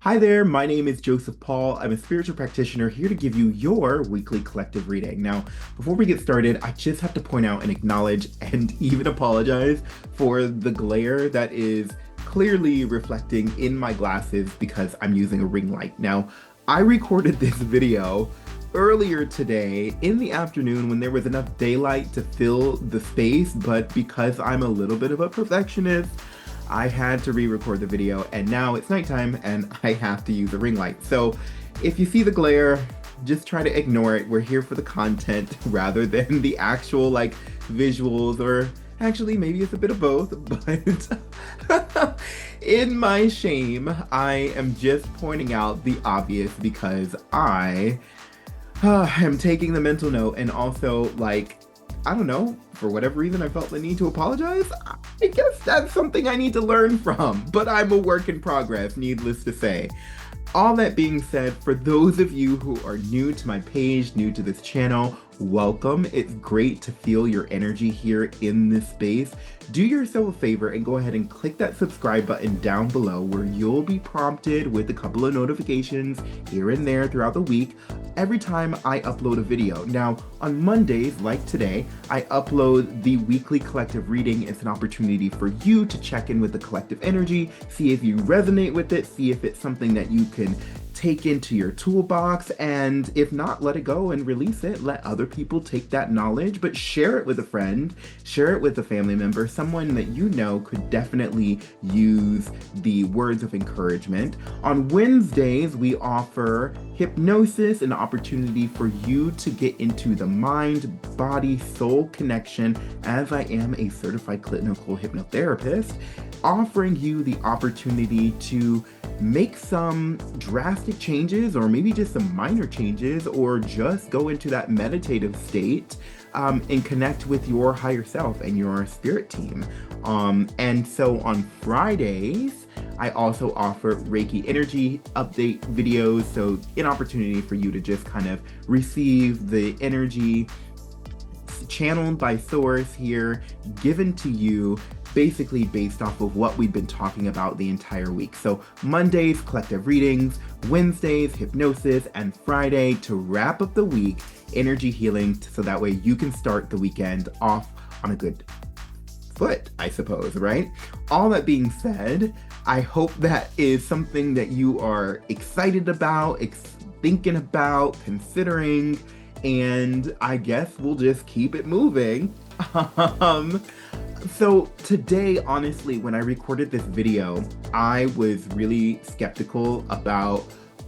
Hi there, my name is Joseph Paul. I'm a spiritual practitioner here to give you your weekly collective reading. Now, before we get started, I just have to point out and acknowledge and even apologize for the glare that is clearly reflecting in my glasses because I'm using a ring light. Now, I recorded this video earlier today in the afternoon when there was enough daylight to fill the space, but because I'm a little bit of a perfectionist, I had to re-record the video and now it's nighttime and I have to use a ring light. So if you see the glare, just try to ignore it. We're here for the content rather than the actual visuals, or actually maybe it's a bit of both, but in my shame, I am just pointing out the obvious because I am taking the mental note and also I don't know, for whatever reason, I felt the need to apologize. I guess that's something I need to learn from, but I'm a work in progress, needless to say. All that being said, for those of you who are new to my page, new to this channel, welcome. It's great to feel your energy here in this space. Do yourself a favor and go ahead and click that subscribe button down below where you'll be prompted with a couple of notifications here and there throughout the week every time I upload a video. Now, on Mondays, like today, I upload the weekly collective reading. It's an opportunity for you to check in with the collective energy, see if you resonate with it, see if it's something that you can take into your toolbox, and if not, let it go and release it. Let other people take that knowledge, but share it with a friend, share it with a family member, someone that you know could definitely use the words of encouragement. On Wednesdays, we offer hypnosis, an opportunity for you to get into the mind, body, soul connection, as I am a certified clinical hypnotherapist, offering you the opportunity to make some drastic changes, or maybe just some minor changes, or just go into that meditative state and connect with your higher self and your spirit team. And so on Fridays, I also offer Reiki energy update videos, so an opportunity for you to just kind of receive the energy channeled by source here, given to you basically based off of what we've been talking about the entire week. So Mondays, collective readings, Wednesdays, hypnosis, and Friday, to wrap up the week, energy healing, so that way you can start the weekend off on a good foot, I suppose, right? All that being said, I hope that is something that you are excited about, thinking about, considering, and I guess we'll just keep it moving. So today, honestly, when I recorded this video, I was really skeptical about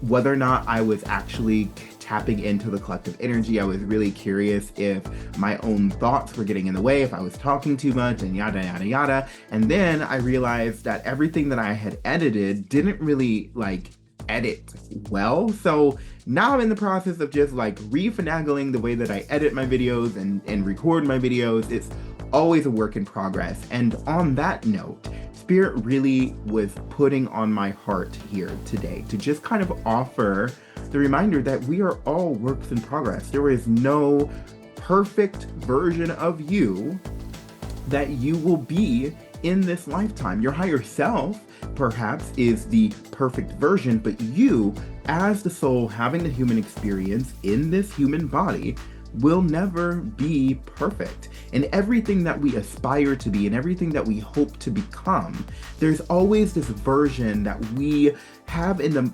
whether or not I was actually tapping into the collective energy. I was really curious if my own thoughts were getting in the way, if I was talking too much, and yada, yada, yada. And then I realized that everything that I had edited didn't really edit well. So now I'm in the process of just refinagling the way that I edit my videos and record my videos. It's always a work in progress. And on that note, Spirit really was putting on my heart here today to just kind of offer the reminder that we are all works in progress. There is no perfect version of you that you will be in this lifetime. Your higher self perhaps is the perfect version, but you, as the soul having the human experience in this human body, will never be perfect. And everything that we aspire to be and everything that we hope to become, there's always this version that we have in the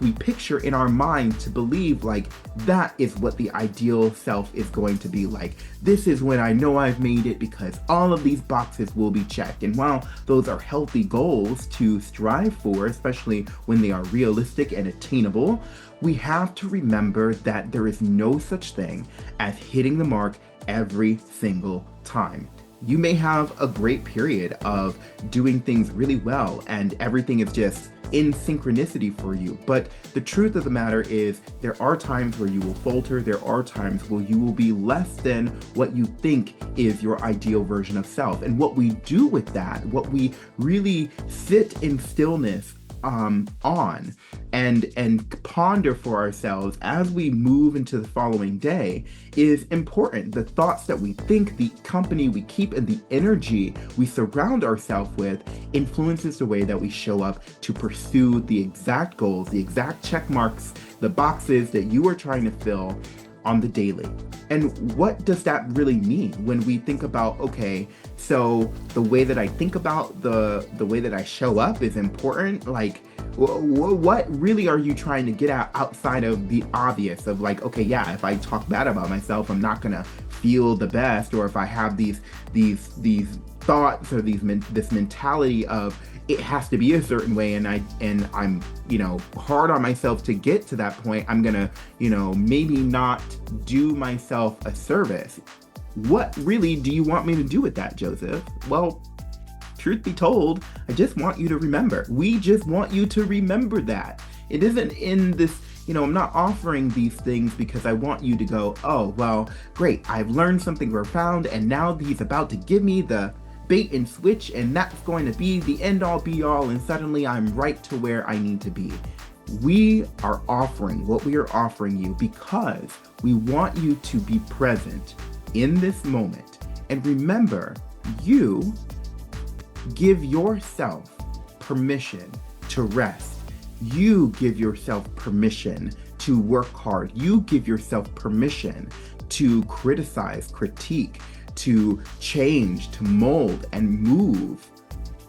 we picture in our mind to believe that is what the ideal self is going to be like. This is when I know I've made it because all of these boxes will be checked. And while those are healthy goals to strive for, especially when they are realistic and attainable, we have to remember that there is no such thing as hitting the mark every single time. You may have a great period of doing things really well and everything is just in synchronicity for you. But the truth of the matter is there are times where you will falter. There are times where you will be less than what you think is your ideal version of self. And what we do with that, what we really sit in stillness on and ponder for ourselves as we move into the following day is important. The thoughts that we think, the company we keep, and the energy we surround ourselves with influences the way that we show up to pursue the exact goals, the exact check marks, the boxes that you are trying to fill on the daily. And what does that really mean when we think about, okay, so the way that I think about the way that I show up is important? Like, what really are you trying to get at outside of the obvious of like, okay, yeah, if I talk bad about myself, I'm not gonna feel the best, or if I have these thoughts or this mentality of it has to be a certain way, and I'm hard on myself to get to that point, I'm gonna maybe not do myself a service. What really do you want me to do with that, Joseph? Well, truth be told, I just want you to remember. We just want you to remember that. It isn't in this, I'm not offering these things because I want you to go, oh, well, great, I've learned something profound, and now he's about to give me the bait and switch, and that's going to be the end all be all, and suddenly I'm right to where I need to be. We are offering what we are offering you because we want you to be present in this moment. And remember, you give yourself permission to rest. You give yourself permission to work hard. You give yourself permission to criticize, critique, to change, to mold, and move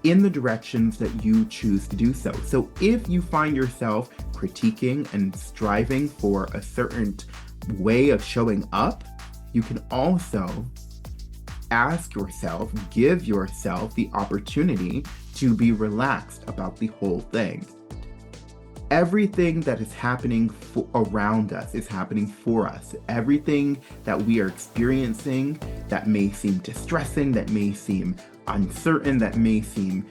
in the directions that you choose to do so. So if you find yourself critiquing and striving for a certain way of showing up, you can also ask yourself, give yourself the opportunity to be relaxed about the whole thing. Everything that is happening around us is happening for us. Everything that we are experiencing that may seem distressing, that may seem uncertain, that may seem,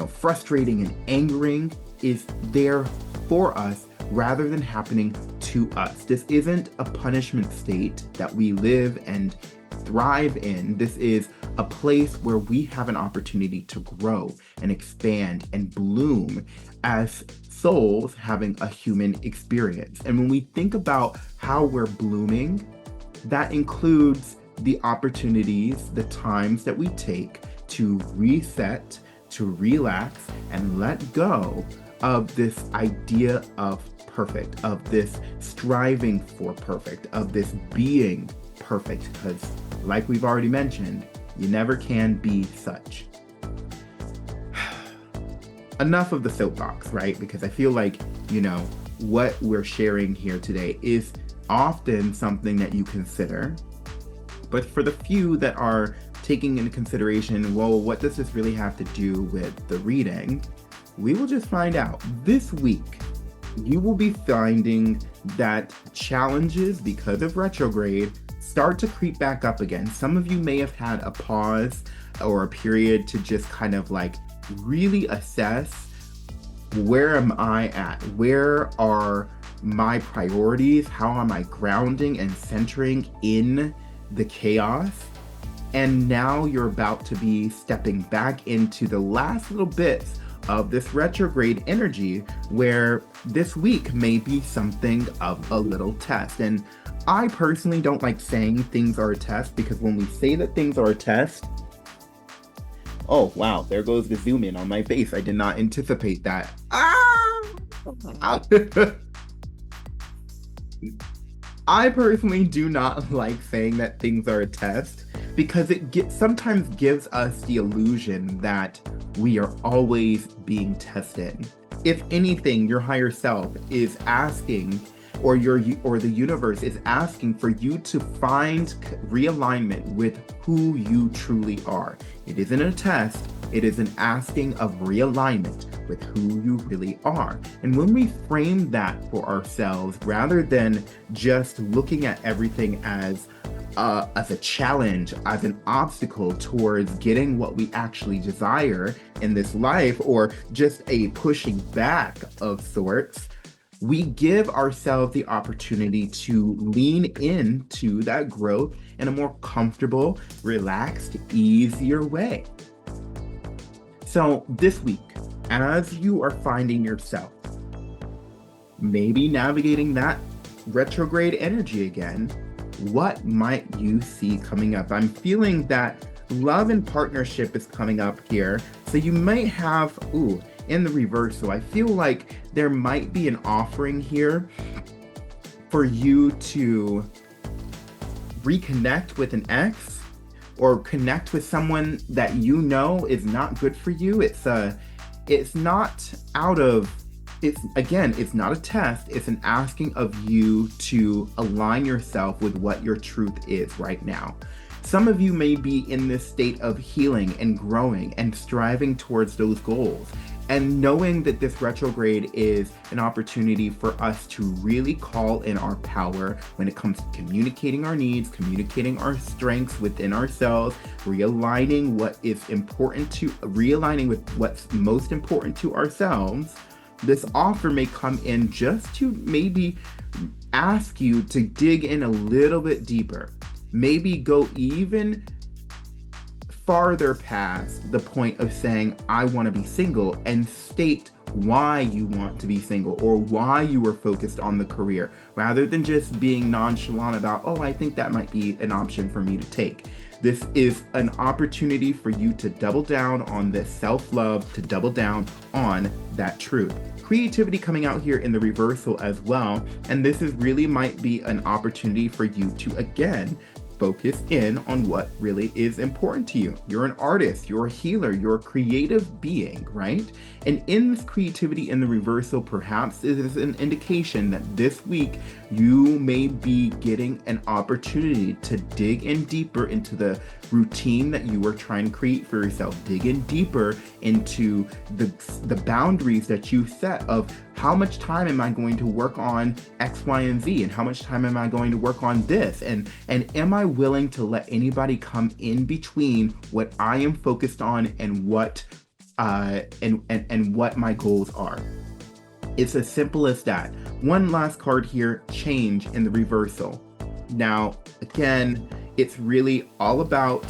frustrating and angering is there for us rather than happening to us. This isn't a punishment state that we live and thrive in. This is a place where we have an opportunity to grow and expand and bloom as souls having a human experience. And when we think about how we're blooming, that includes the opportunities, the times that we take to reset, to relax, and let go of this idea of perfect, of this striving for perfect, of this being perfect, because like we've already mentioned, you never can be such. Enough of the soapbox, right? Because I feel like, what we're sharing here today is often something that you consider. But for the few that are taking into consideration, well, what does this really have to do with the reading? We will just find out. This week, you will be finding that challenges because of retrograde start to creep back up again. Some of you may have had a pause or a period to just kind of like really assess, where am I at? Where are my priorities? How am I grounding and centering in the chaos? And now you're about to be stepping back into the last little bits of this retrograde energy, where this week may be something of a little test. And I personally don't like saying things are a test, because when we say that things are a test, oh wow, there goes the zoom in on my face. I did not anticipate that. I personally do not like saying that things are a test, because it sometimes gives us the illusion that we are always being tested. If anything, your higher self is asking, or the universe is asking for you to find realignment with who you truly are. It isn't a test, it is an asking of realignment with who you really are. And when we frame that for ourselves, rather than just looking at everything as a challenge, as an obstacle towards getting what we actually desire in this life, or just a pushing back of sorts, we give ourselves the opportunity to lean into that growth in a more comfortable, relaxed, easier way. So this week, As you are finding yourself, maybe navigating that retrograde energy again, what might you see coming up? I'm feeling that love and partnership is coming up here. So you might have, in the reversal, I feel like there might be an offering here for you to reconnect with an ex or connect with someone that you know is not good for you. It's not out of, it's not a test. It's an asking of you to align yourself with what your truth is right now. Some of you may be in this state of healing and growing and striving towards those goals. And knowing that this retrograde is an opportunity for us to really call in our power when it comes to communicating our needs, communicating our strengths within ourselves, realigning with what's most important to ourselves. This offer may come in just to maybe ask you to dig in a little bit deeper, maybe go even farther past the point of saying, I want to be single, and state why you want to be single or why you were focused on the career, rather than just being nonchalant about, oh, I think that might be an option for me to take. This is an opportunity for you to double down on this self-love, to double down on that truth. Creativity coming out here in the reversal as well, and this is really might be an opportunity for you to, again, focus in on what really is important to you. You're an artist, you're a healer, you're a creative being, right? And in this creativity in the reversal, perhaps it is an indication that this week you may be getting an opportunity to dig in deeper into the routine that you were trying to create for yourself. Dig in deeper into the boundaries that you set of how much time am I going to work on X, Y, and Z, and how much time am I going to work on this, and am I willing to let anybody come in between what I am focused on and what what my goals are. It's as simple as that. One last card here, change in the reversal. Now, again, it's really all about,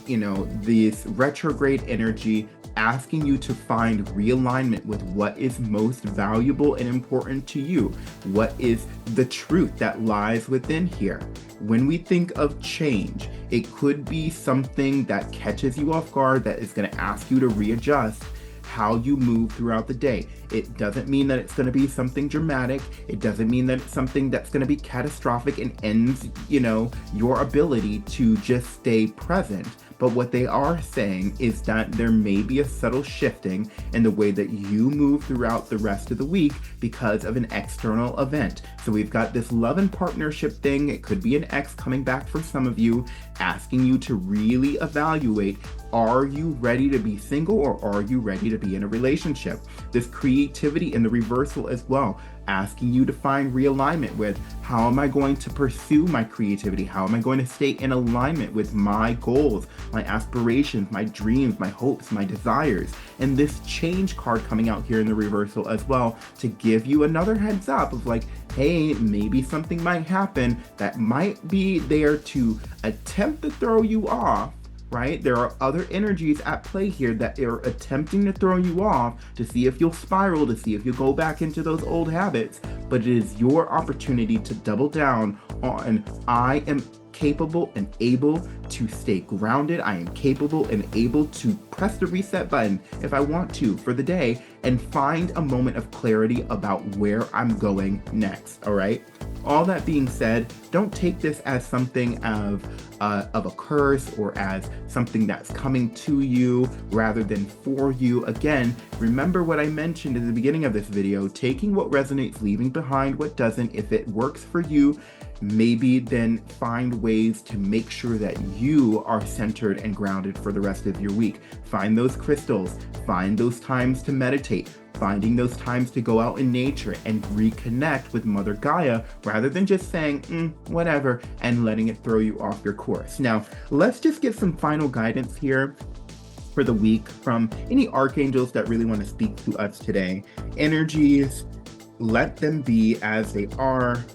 this retrograde energy asking you to find realignment with what is most valuable and important to you. What is the truth that lies within here? When we think of change, it could be something that catches you off guard, that is going to ask you to readjust how you move throughout the day. It doesn't mean that it's going to be something dramatic. It doesn't mean that it's something that's going to be catastrophic and ends, your ability to just stay present. But what they are saying is that there may be a subtle shifting in the way that you move throughout the rest of the week because of an external event. So we've got this love and partnership thing. It could be an ex coming back for some of you, asking you to really evaluate, are you ready to be single or are you ready to be in a relationship? This creativity in the reversal as well, asking you to find realignment with, how am I going to pursue my creativity? How am I going to stay in alignment with my goals, my aspirations, my dreams, my hopes, my desires? And this change card coming out here in the reversal as well, to give you another heads up of like, hey, maybe something might happen that might be there to attempt to throw you off. Right? There are other energies at play here that are attempting to throw you off to see if you'll spiral, to see if you go back into those old habits. But it is your opportunity to double down on, I am capable and able to stay grounded. I am capable and able to press the reset button if I want to for the day and find a moment of clarity about where I'm going next. All right. All that being said, don't take this as something of a curse or as something that's coming to you rather than for you. Again, remember what I mentioned at the beginning of this video, taking what resonates, leaving behind what doesn't. If it works for you, maybe then find ways to make sure that you are centered and grounded for the rest of your week. Find those crystals, find those times to meditate, finding those times to go out in nature and reconnect with Mother Gaia rather than just saying, whatever, and letting it throw you off your course. Now, let's just get some final guidance here for the week from any archangels that really want to speak to us today. Energies, let them be as they are,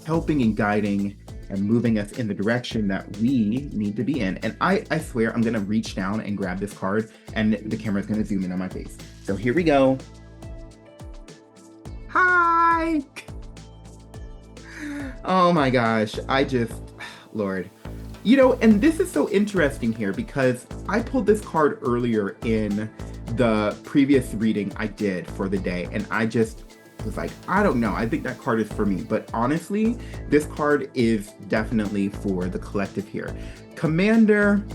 helping and guiding and moving us in the direction that we need to be in. And I swear I'm gonna reach down and grab this card and the camera's gonna zoom in on my face. So here we go. Hi! Oh my gosh, Lord. You know, and this is so interesting here because I pulled this card earlier in the previous reading I did for the day, and I just was like, I don't know, I think that card is for me. But honestly, this card is definitely for the collective here. Commander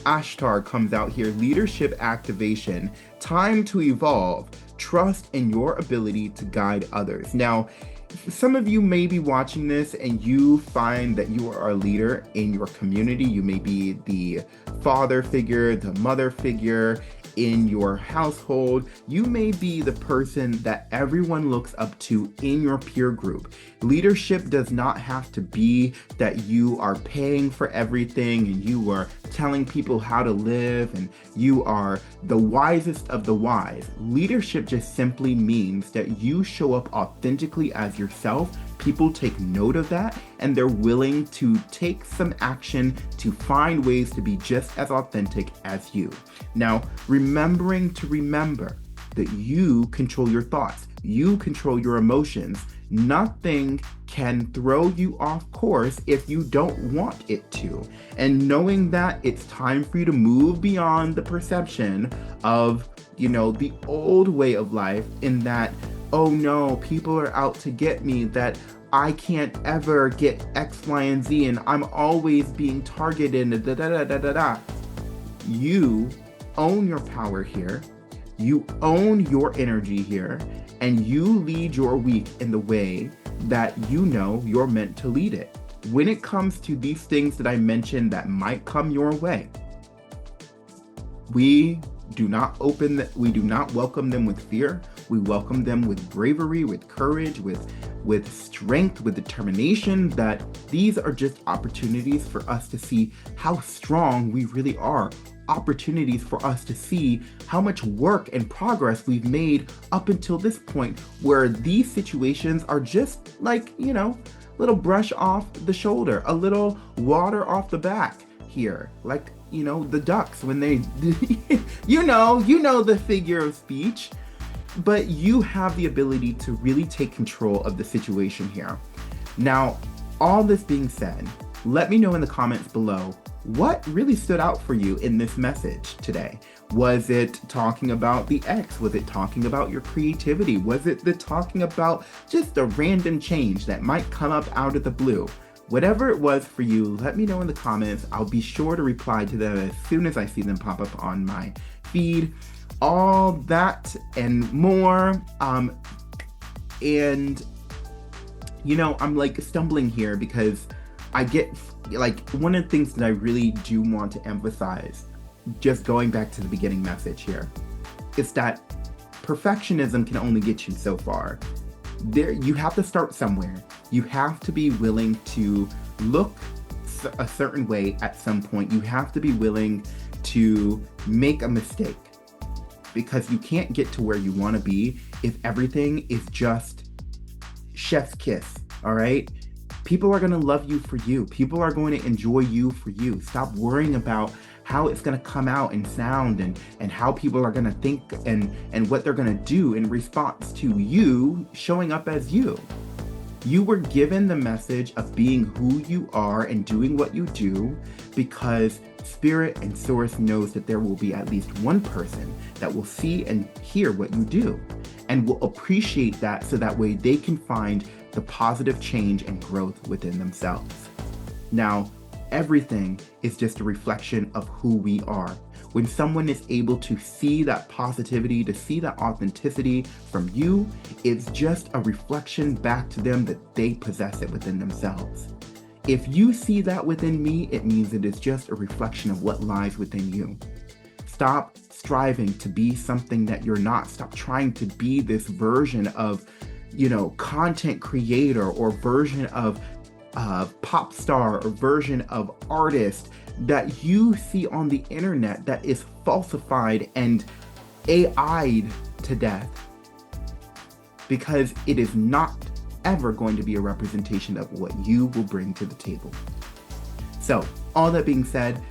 Ashtar comes out here, leadership activation, time to evolve, trust in your ability to guide others. Now, some of you may be watching this and you find that you are a leader in your community. You may be the father figure, the mother figure in your household. You may be the person that everyone looks up to in your peer group. Leadership does not have to be that you are paying for everything and you are telling people how to live and you are the wisest of the wise. Leadership just simply means that you show up authentically as yourself. People take note of that and they're willing to take some action to find ways to be just as authentic as you. Now, remembering to remember that you control your thoughts, you control your emotions. Nothing can throw you off course if you don't want it to. And knowing that it's time for you to move beyond the perception of, the old way of life in that, oh no, people are out to get me, that I can't ever get X, Y, and Z, and I'm always being targeted, da da da da da da. You own your power here. You own your energy here, and you lead your week in the way that you know you're meant to lead it. When it comes to these things that I mentioned that might come your way, we do not welcome them with fear. We welcome them with bravery, with courage, with strength, with determination, that these are just opportunities for us to see how strong we really are. Opportunities for us to see how much work and progress we've made up until this point, where these situations are just like, little brush off the shoulder, a little water off the back here, like, the ducks when they, you know the figure of speech. But you have the ability to really take control of the situation here. Now, all this being said, let me know in the comments below what really stood out for you in this message today. Was it talking about the ex? Was it talking about your creativity? Was it talking about just a random change that might come up out of the blue? Whatever it was for you, let me know in the comments. I'll be sure to reply to them as soon as I see them pop up on my feed. All that and more. And I'm like stumbling here because I get one of the things that I really do want to emphasize, just going back to the beginning message here, is that perfectionism can only get you so far. You have to start somewhere. You have to be willing to look a certain way at some point. You have to be willing to make a mistake, because you can't get to where you want to be if everything is just chef's kiss, all right? People are going to love you for you. People are going to enjoy you for you. Stop worrying about how it's going to come out and sound and how people are going to think and what they're going to do in response to you showing up as you. You were given the message of being who you are and doing what you do because Spirit and Source knows that there will be at least one person that will see and hear what you do and will appreciate that, so that way they can find the positive change and growth within themselves. Now, everything is just a reflection of who we are. When someone is able to see that positivity, to see that authenticity from you, it's just a reflection back to them that they possess it within themselves. If you see that within me, it means it is just a reflection of what lies within you. Stop striving to be something that you're not. Stop trying to be this version of, content creator or version of pop star or version of artist that you see on the internet that is falsified and AI'd to death, because it is not ever going to be a representation of what you will bring to the table. So, all that being said,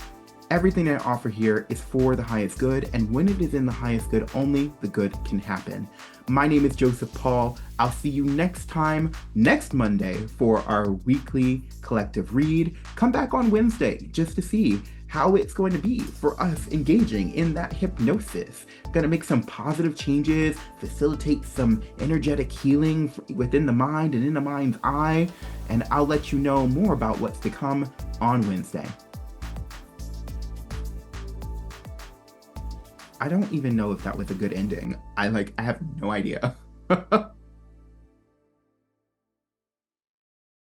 everything I offer here is for the highest good, and when it is in the highest good, only the good can happen. My name is Joseph Paul. I'll see you next time, next Monday, for our weekly collective read. Come back on Wednesday just to see how it's going to be for us engaging in that hypnosis. Gonna make some positive changes, facilitate some energetic healing within the mind and in the mind's eye, and I'll let you know more about what's to come on Wednesday. I don't even know if that was a good ending. I have no idea.